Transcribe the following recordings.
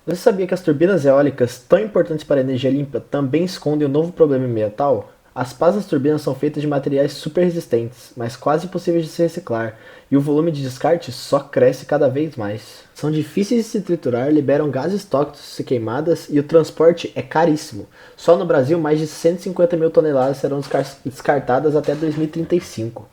Você sabia que as turbinas eólicas, tão importantes para a energia limpa, também escondem um novo problema ambiental? As pás das turbinas são feitas de materiais super resistentes, mas quase impossíveis de se reciclar, e o volume de descarte só cresce cada vez mais. São difíceis de se triturar, liberam gases tóxicos se queimadas e o transporte é caríssimo. Só no Brasil, mais de 150 mil toneladas serão descartadas até 2035.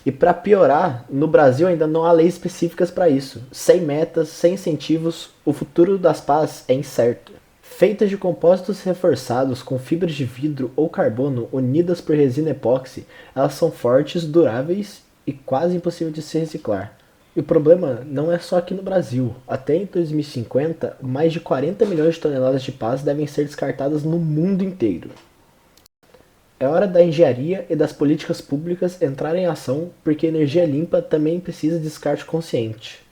E para piorar, no Brasil ainda não há leis específicas para isso. Sem metas, sem incentivos, o futuro das pás é incerto. Feitas de compósitos reforçados com fibras de vidro ou carbono unidas por resina epóxi, elas são fortes, duráveis e quase impossíveis de se reciclar. E o problema não é só aqui no Brasil. Até em 2050, mais de 40 milhões de toneladas de pás devem ser descartadas no mundo inteiro. É hora da engenharia e das políticas públicas entrarem em ação, porque energia limpa também precisa de descarte consciente.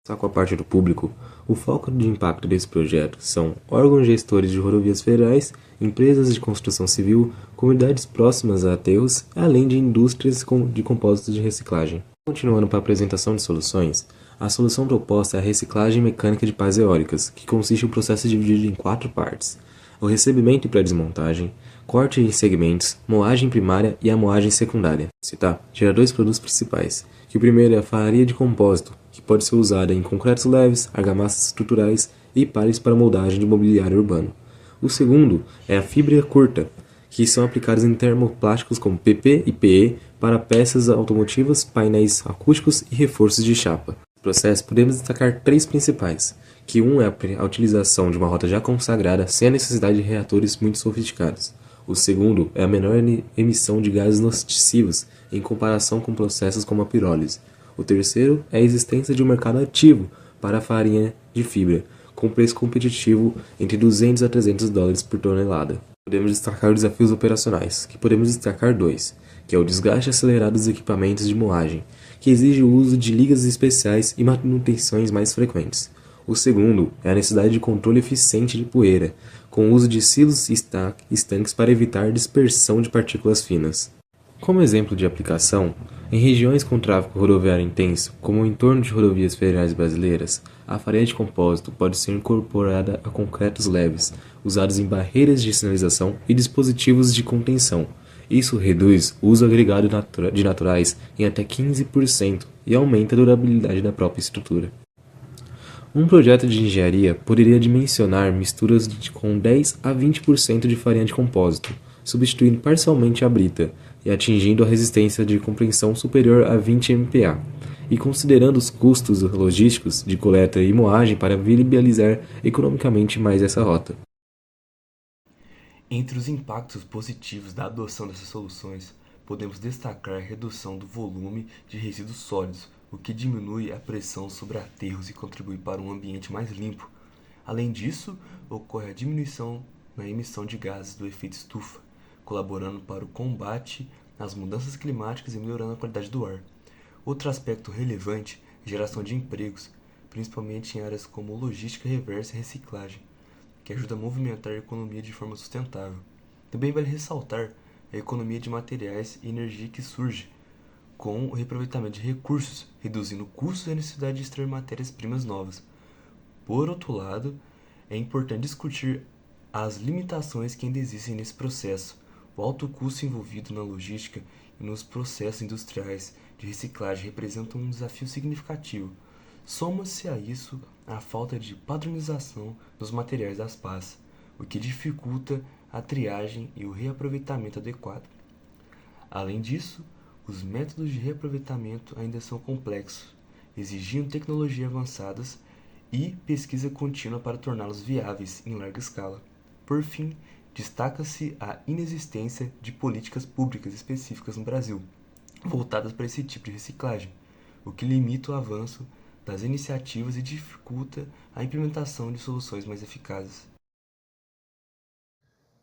Só com a parte do público, o foco de impacto desse projeto são órgãos gestores de rodovias federais, empresas de construção civil, comunidades próximas a aterros, além de indústrias de compósitos de reciclagem. Continuando para a apresentação de soluções, a solução proposta é a reciclagem mecânica de pás eólicas, que consiste em um processo dividido em 4 partes: o recebimento e pré-desmontagem, corte em segmentos, moagem primária e a moagem secundária. Citar, gera 2 produtos principais, que o primeiro é a farinha de compósito, que pode ser usada em concretos leves, argamassas estruturais e palets para moldagem de mobiliário urbano. O segundo é a fibra curta, que são aplicadas em termoplásticos como PP e PE para peças automotivas, painéis acústicos e reforços de chapa. No processo, podemos destacar 3 principais, que um é a utilização de uma rota já consagrada sem a necessidade de reatores muito sofisticados. O segundo é a menor emissão de gases nocivos em comparação com processos como a pirólise. O terceiro é a existência de um mercado ativo para a farinha de fibra, com preço competitivo entre 200 a 300 dólares por tonelada. Podemos destacar os desafios operacionais, que podemos destacar 2, que é o desgaste acelerado dos equipamentos de moagem, que exige o uso de ligas especiais e manutenções mais frequentes. O segundo é a necessidade de controle eficiente de poeira, com o uso de silos e estanques para evitar dispersão de partículas finas. Como exemplo de aplicação, em regiões com tráfego rodoviário intenso, como o entorno de rodovias federais brasileiras, a farinha de compósito pode ser incorporada a concretos leves, usados em barreiras de sinalização e dispositivos de contenção. Isso reduz o uso agregado de naturais em até 15% e aumenta a durabilidade da própria estrutura. Um projeto de engenharia poderia dimensionar misturas com 10 a 20% de farinha de compósito, substituindo parcialmente a brita e atingindo a resistência de compreensão superior a 20 MPa, e considerando os custos logísticos de coleta e moagem para viabilizar economicamente mais essa rota. Entre os impactos positivos da adoção dessas soluções, podemos destacar a redução do volume de resíduos sólidos, o que diminui a pressão sobre aterros e contribui para um ambiente mais limpo. Além disso, ocorre a diminuição na emissão de gases do efeito estufa, colaborando para o combate às mudanças climáticas e melhorando a qualidade do ar. Outro aspecto relevante é a geração de empregos, principalmente em áreas como logística reversa e reciclagem, que ajuda a movimentar a economia de forma sustentável. Também vale ressaltar a economia de materiais e energia que surge com o reaproveitamento de recursos, reduzindo custos e a necessidade de extrair matérias-primas novas. Por outro lado, é importante discutir as limitações que ainda existem nesse processo. O alto custo envolvido na logística e nos processos industriais de reciclagem representa um desafio significativo. Soma-se a isso a falta de padronização dos materiais das pás, o que dificulta a triagem e o reaproveitamento adequado. Além disso, os métodos de reaproveitamento ainda são complexos, exigindo tecnologias avançadas e pesquisa contínua para torná-los viáveis em larga escala. Por fim, destaca-se a inexistência de políticas públicas específicas no Brasil, voltadas para esse tipo de reciclagem, o que limita o avanço das iniciativas e dificulta a implementação de soluções mais eficazes.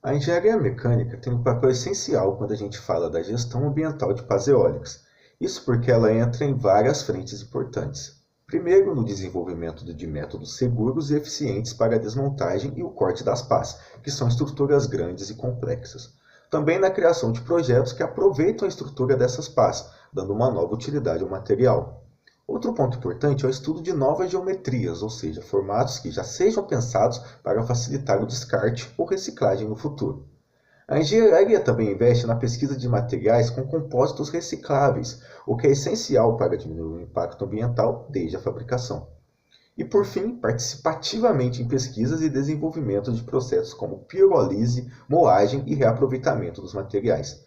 A engenharia mecânica tem um papel essencial quando a gente fala da gestão ambiental de pás eólicas. Isso porque ela entra em várias frentes importantes. Primeiro, no desenvolvimento de métodos seguros e eficientes para a desmontagem e o corte das pás, que são estruturas grandes e complexas. Também na criação de projetos que aproveitam a estrutura dessas pás, dando uma nova utilidade ao material. Outro ponto importante é o estudo de novas geometrias, ou seja, formatos que já sejam pensados para facilitar o descarte ou reciclagem no futuro. A engenharia também investe na pesquisa de materiais com compósitos recicláveis, o que é essencial para diminuir o impacto ambiental desde a fabricação. E, por fim, participa ativamente em pesquisas e desenvolvimento de processos como pirólise, moagem e reaproveitamento dos materiais.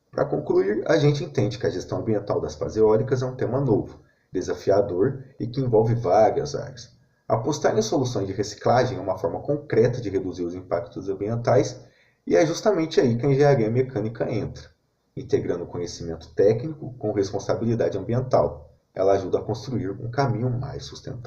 Para concluir, a gente entende que a gestão ambiental das pás eólicas é um tema novo, desafiador e que envolve várias áreas. Apostar em soluções de reciclagem é uma forma concreta de reduzir os impactos ambientais e é justamente aí que a engenharia mecânica entra, integrando conhecimento técnico com responsabilidade ambiental. Ela ajuda a construir um caminho mais sustentável.